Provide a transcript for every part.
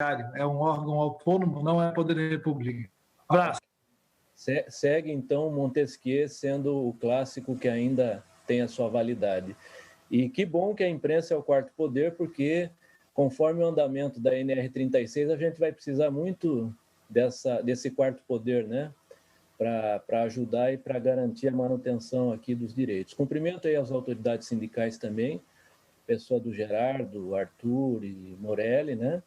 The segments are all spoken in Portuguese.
é um órgão autônomo, não é Poder da República. Abraço. Segue, então, Montesquieu sendo o clássico que ainda tem a sua validade. E que bom que a imprensa é o quarto poder, porque, conforme o andamento da NR36, a gente vai precisar muito desse quarto poder, né? Para ajudar e para garantir a manutenção aqui dos direitos. Cumprimento aí as autoridades sindicais também, pessoa do Gerardo, Arthur e Morelli, né?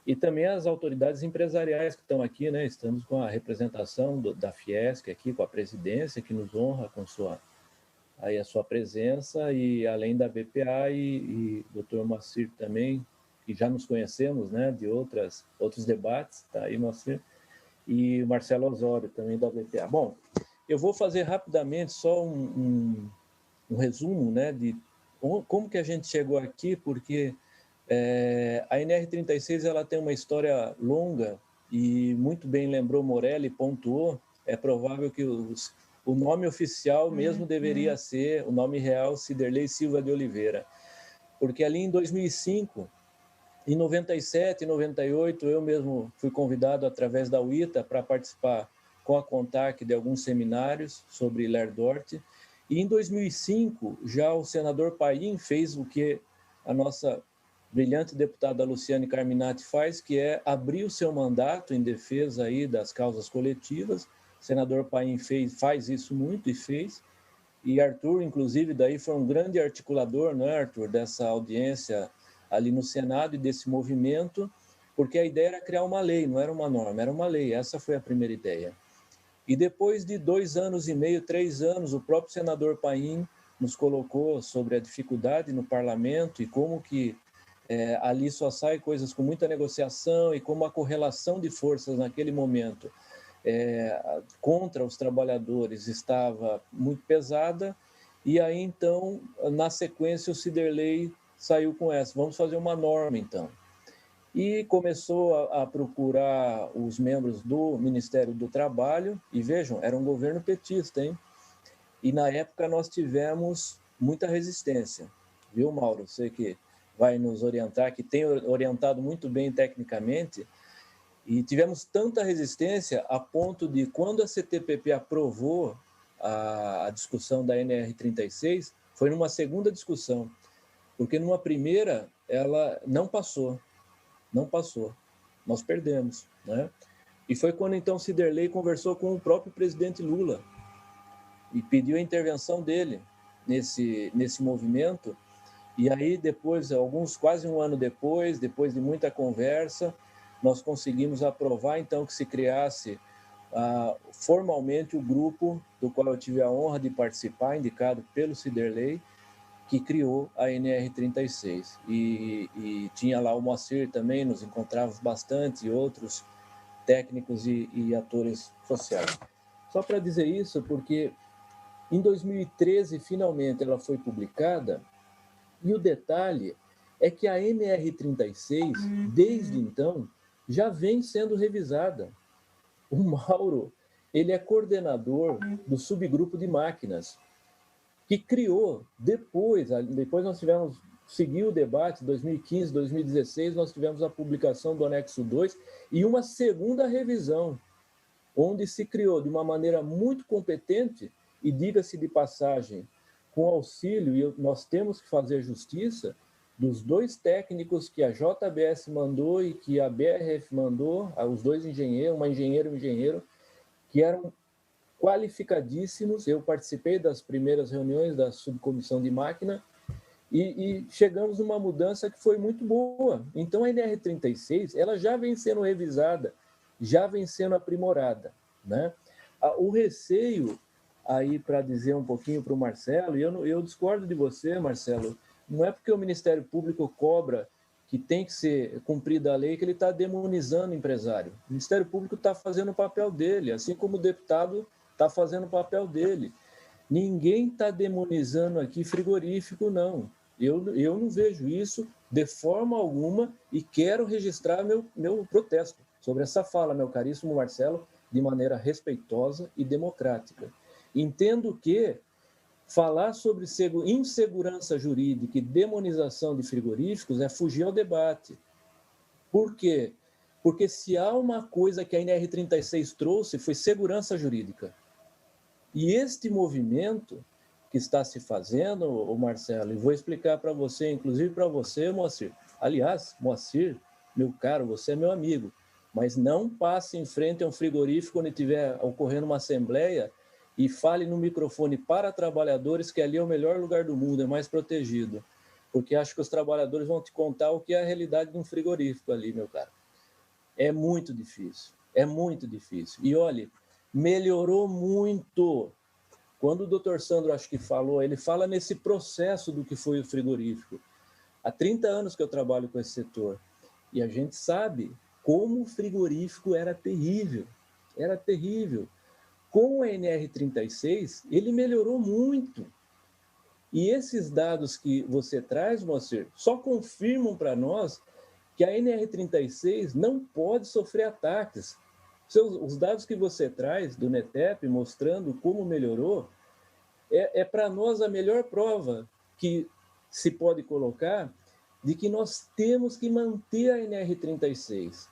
E também as autoridades empresariais que estão aqui, né? Estamos com a representação da Fiesc aqui, com a presidência, que nos honra com a sua presença, e além da BPA e Dr. Moacir também, que já nos conhecemos, né? De outros debates, tá aí, Moacir, e o Marcelo Osório também da BPA. Bom, eu vou fazer rapidamente só um resumo, né? De como que a gente chegou aqui, porque a NR36 ela tem uma história longa e muito bem lembrou Morelli, pontuou, é provável que o nome oficial mesmo deveria ser, o nome real, Ciderley Silva de Oliveira, porque ali em 2005, em 97 e 98, eu mesmo fui convidado através da UITA para participar com a CONTAC de alguns seminários sobre Lerdort, e em 2005 já o senador Paim fez o que a nossa brilhante deputada Luciane Carminati faz, que é abrir o seu mandato em defesa aí das causas coletivas. O senador Paim faz isso muito e fez, e Arthur, inclusive, daí foi um grande articulador, não é, Arthur, dessa audiência ali no Senado e desse movimento, porque a ideia era criar uma lei, não era uma norma, era uma lei, essa foi a primeira ideia. E depois de 2 anos e meio, 3 anos, o próprio senador Paim nos colocou sobre a dificuldade no parlamento e como que ali só sai coisas com muita negociação e como a correlação de forças naquele momento contra os trabalhadores estava muito pesada, e aí então, na sequência, o Ciderley saiu com essa, vamos fazer uma norma então. E começou a procurar os membros do Ministério do Trabalho, e vejam, era um governo petista, hein? E na época nós tivemos muita resistência, viu, Mauro? Você que vai nos orientar, que tem orientado muito bem tecnicamente, e tivemos tanta resistência a ponto de, quando a CTPP aprovou a discussão da NR36, foi numa segunda discussão, porque numa primeira ela não passou, nós perdemos, né? E foi quando então Ciderley conversou com o próprio presidente Lula e pediu a intervenção dele nesse movimento. E aí depois, quase um ano depois de muita conversa, nós conseguimos aprovar então que se criasse formalmente o grupo do qual eu tive a honra de participar, indicado pelo Ciderley, que criou a NR36. E tinha lá o Moacir também, nos encontrávamos bastante, e outros técnicos e atores sociais. Só para dizer isso, porque em 2013, finalmente, ela foi publicada, e o detalhe é que a NR36, desde então, já vem sendo revisada. O Mauro, ele é coordenador do subgrupo de máquinas, que criou, depois nós seguiu o debate, 2015, 2016, nós tivemos a publicação do anexo 2 e uma segunda revisão, onde se criou de uma maneira muito competente, e diga-se de passagem, com auxílio, e nós temos que fazer justiça, dos 2 técnicos que a JBS mandou e que a BRF mandou, os 2 engenheiros, uma engenheira e um engenheiro, que eram qualificadíssimos. Eu participei das primeiras reuniões da subcomissão de máquina e chegamos numa mudança que foi muito boa. Então, a NR36 ela já vem sendo revisada, já vem sendo aprimorada, né? O receio, aí para dizer um pouquinho para o Marcelo, e eu discordo de você, Marcelo, não é porque o Ministério Público cobra que tem que ser cumprida a lei que ele está demonizando o empresário. O Ministério Público está fazendo o papel dele, assim como o deputado está fazendo o papel dele. Ninguém está demonizando aqui frigorífico, não. Eu não vejo isso de forma alguma e quero registrar meu protesto sobre essa fala, meu caríssimo Marcelo, de maneira respeitosa e democrática. Entendo que falar sobre insegurança jurídica e demonização de frigoríficos é fugir ao debate. Por quê? Porque se há uma coisa que a NR36 trouxe, foi segurança jurídica. E este movimento que está se fazendo, o Marcelo, e vou explicar para você, inclusive para você, Moacir. Aliás, Moacir, meu caro, você é meu amigo, mas não passe em frente a um frigorífico quando estiver ocorrendo uma assembleia e fale no microfone para trabalhadores que ali é o melhor lugar do mundo, é mais protegido. Porque acho que os trabalhadores vão te contar o que é a realidade de um frigorífico ali, meu caro. É muito difícil, é muito difícil. E olha, melhorou muito. Quando o doutor Sandro, acho que falou, ele fala nesse processo do que foi o frigorífico. Há 30 anos que eu trabalho com esse setor. E a gente sabe como o frigorífico era terrível. Era terrível. Com a NR36, ele melhorou muito. E esses dados que você traz, Moacir, só confirmam para nós que a NR36 não pode sofrer ataques. Os dados que você traz do NETEP mostrando como melhorou, é para nós a melhor prova que se pode colocar de que nós temos que manter a NR36.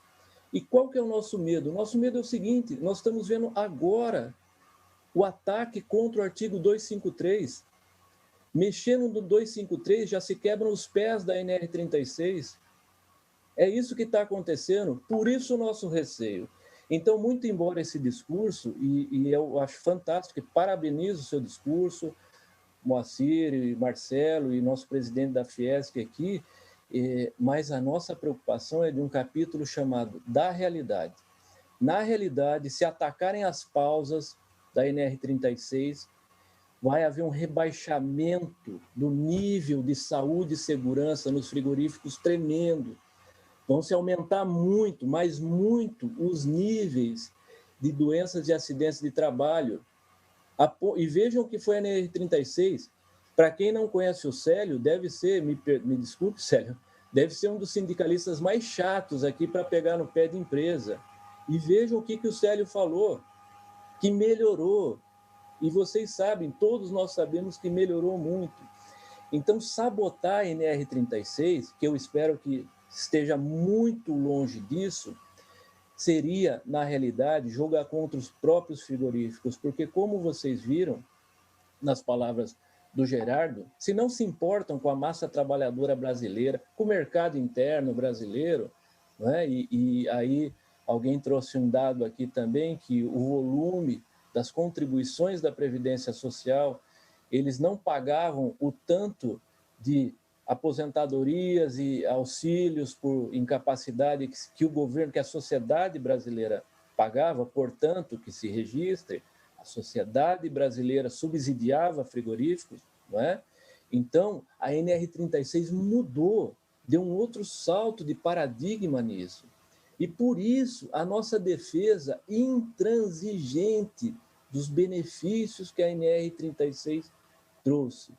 E qual que é o nosso medo? O nosso medo é o seguinte, nós estamos vendo agora o ataque contra o artigo 253. Mexendo no 253, já se quebram os pés da NR36. É isso que está acontecendo, por isso o nosso receio. Então, muito embora esse discurso, e eu acho fantástico, e parabenizo o seu discurso, Moacir, e Marcelo e nosso presidente da Fiesc aqui, mas a nossa preocupação é de um capítulo chamado Da Realidade. Na realidade, se atacarem as pausas da NR36, vai haver um rebaixamento do nível de saúde e segurança nos frigoríficos tremendo. Vão se aumentar muito, mas muito, os níveis de doenças e acidentes de trabalho. E vejam o que foi a NR36. Para quem não conhece o Célio, deve ser, me desculpe, Célio, deve ser um dos sindicalistas mais chatos aqui para pegar no pé de empresa. E vejam o que o Célio falou, que melhorou. E vocês sabem, todos nós sabemos que melhorou muito. Então, sabotar a NR36, que eu espero que esteja muito longe disso, seria, na realidade, jogar contra os próprios frigoríficos, porque, como vocês viram, nas palavras do Gerardo, se não se importam com a massa trabalhadora brasileira, com o mercado interno brasileiro, né? E aí alguém trouxe um dado aqui também, que o volume das contribuições da Previdência Social, eles não pagavam o tanto de aposentadorias e auxílios por incapacidade que o governo, que a sociedade brasileira pagava, portanto, que se registre, a sociedade brasileira subsidiava frigoríficos, não é? Então, a NR36 mudou, deu um outro salto de paradigma nisso. E por isso, a nossa defesa intransigente dos benefícios que a NR36 trouxe.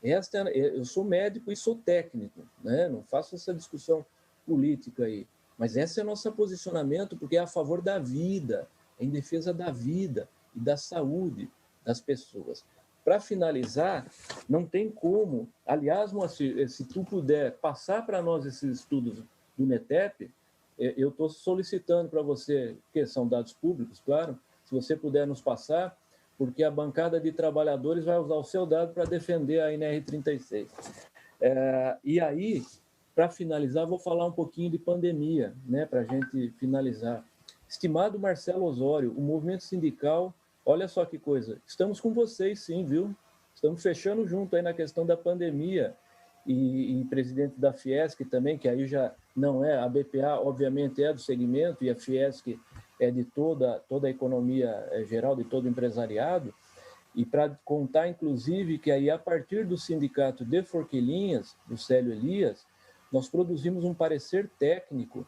Eu sou médico e sou técnico, né? Não faço essa discussão política aí, mas esse é o nosso posicionamento, porque é a favor da vida, é em defesa da vida e da saúde das pessoas. Para finalizar, não tem como, aliás, Moacir, se tu puder passar para nós esses estudos do NETEP, eu estou solicitando para você, que são dados públicos, claro, se você puder nos passar, porque a bancada de trabalhadores vai usar o seu dado para defender a NR36. E aí, para finalizar, vou falar um pouquinho de pandemia, né, para a gente finalizar. Estimado Marcelo Osório, o movimento sindical, olha só que coisa, estamos com vocês sim, viu? Estamos fechando junto aí na questão da pandemia, e presidente da Fiesc também, que aí já não é, a BPA obviamente é do segmento, e a Fiesc é de toda a economia geral, de todo o empresariado, e para contar, inclusive, que aí a partir do sindicato de Forquilinhas, do Célio Elias, nós produzimos um parecer técnico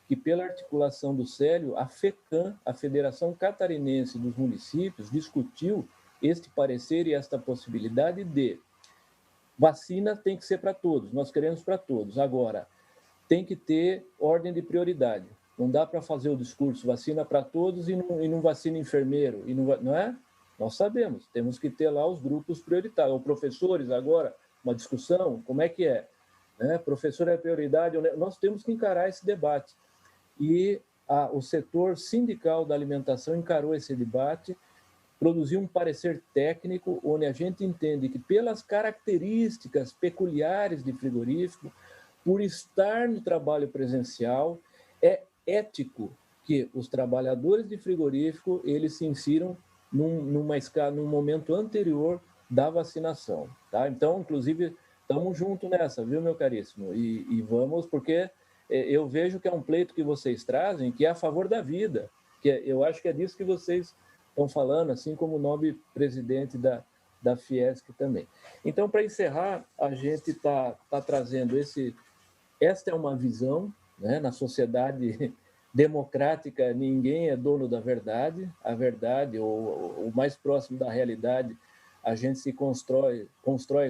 que, pela articulação do Célio, a FECAM, a Federação Catarinense dos Municípios, discutiu este parecer e esta possibilidade de vacina tem que ser para todos, nós queremos para todos. Agora, tem que ter ordem de prioridade. Não dá para fazer o discurso vacina para todos e não vacina enfermeiro, não é? Nós sabemos, temos que ter lá os grupos prioritários. Ou professores, agora, uma discussão, como é que é? Professor é prioridade, nós temos que encarar esse debate. E o setor sindical da alimentação encarou esse debate, produziu um parecer técnico, onde a gente entende que, pelas características peculiares de frigorífico, por estar no trabalho presencial, é ético que os trabalhadores de frigorífico eles se insiram num momento anterior da vacinação. Tá? Então, inclusive, estamos juntos nessa, viu, meu caríssimo? E vamos, porque eu vejo que é um pleito que vocês trazem que é a favor da vida, eu acho que é disso que vocês estão falando, assim como o nobre presidente da Fiesc também. Então, para encerrar, a gente está trazendo esta é uma visão, né? Na sociedade democrática, ninguém é dono da verdade, a verdade, ou o mais próximo da realidade, a gente se constrói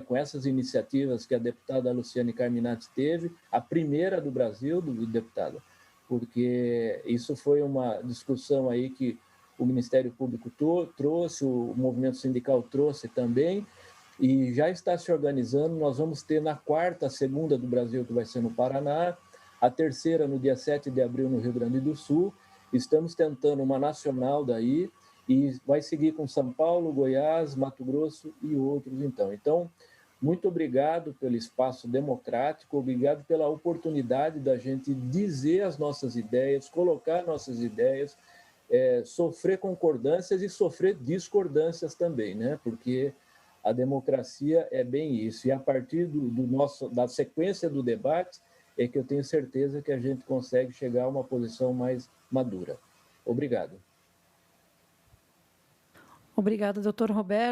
com essas iniciativas que a deputada Luciane Carminati teve, a primeira do Brasil, deputada, porque isso foi uma discussão aí que o Ministério Público trouxe, o movimento sindical trouxe também, e já está se organizando. Nós vamos ter na quarta, a segunda do Brasil, que vai ser no Paraná, a terceira no dia 7 de abril no Rio Grande do Sul. Estamos tentando uma nacional daí, e vai seguir com São Paulo, Goiás, Mato Grosso e outros, então. Então, muito obrigado pelo espaço democrático, obrigado pela oportunidade da gente dizer as nossas ideias, colocar nossas ideias, sofrer concordâncias e sofrer discordâncias também, né? Porque a democracia é bem isso. E a partir da sequência do debate é que eu tenho certeza que a gente consegue chegar a uma posição mais madura. Obrigado. Obrigada, doutor Roberto.